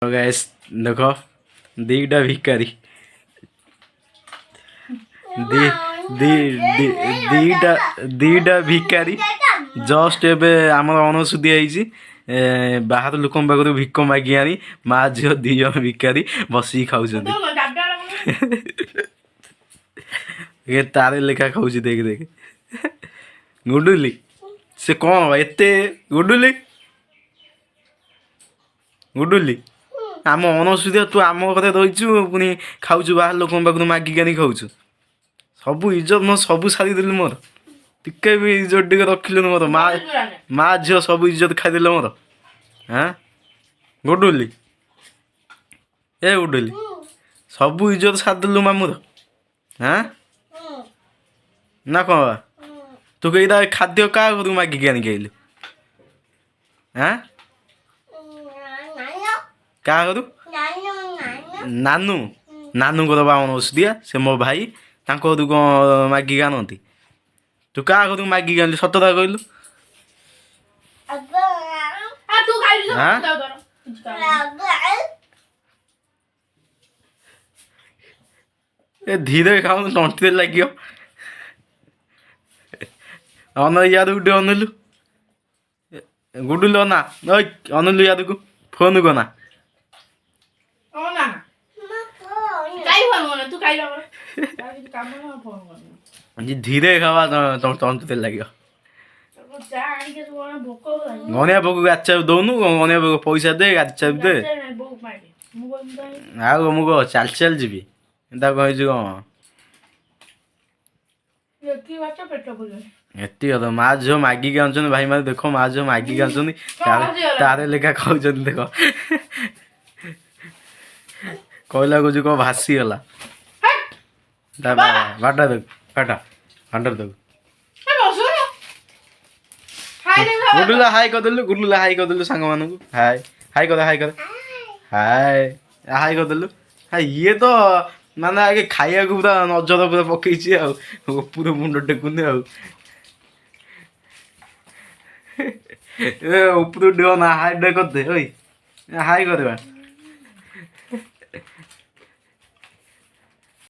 तो गैस देख दीटा भिकारी दी दी दी दीटा दीटा भिकारी जस्ट एबे आमर अणसुधिया होइछि बाहर लोक पाखर भिक मागि आनी माँ झील दी जन भिकारी बसिकी खाऊछंती तारे लेखा खाऊछि देख देख गुडुली से कौन एते गुडुली गुडुली आम अणसुधिया तू आम घरे रहीचु पुणी खाऊछु बाहर लोक पाखर मागिकी आनी खाऊछु सबू इज्जत मो सबू सारीदेलु मोर टिके भी इज्जत टिके रखिलुनि मोर माँ झील सब इज्जत खाईदेले मोर हाँ गुडुली ए गुडुली सबू इज्जत सारीदेलु मामूर हाँ ना कौन बा तू कहीदा खाद्य क्या घर मागिकी आनी खाइलु हाँ क्या करू नानू नानू को दबा अणसुधिया से मो भाई तांको घरु कौन मागिकी आनती तू क्या घरु मागिकी आनलु सतता कहलु ए धीरे खाऊ तंटी लगे अन याद गुटे अनलु गुडुलु अना अनलु याद को फोन को ना धीरे खावा तंटी लगे गनिया बोक गाचा दौनु गनिया बोक पैसा दे गाचा दे आग मुग चल चल जीवी कही एति कथा माँ झील मागिकी आनुछन्ति भाई माने देख माँ झील मागिकी आनुछन्ति तारे लेखा खाऊछन्ति देख कहला को कौन भासीगला बाटा देख बाटा बाटर देख गुडुला हाई करदेलु गुडुला हाई करदेलु सांग मानू हाय हाई कर हाई कर हाय हाई करदेलु हाय ये तो माने आगे खाइया को पूरा नजर पूरा पकईछि आ पूरा मुंड टेकुनी आ ऊपर डिओ ना हाई डे करदे ओई हाई करबा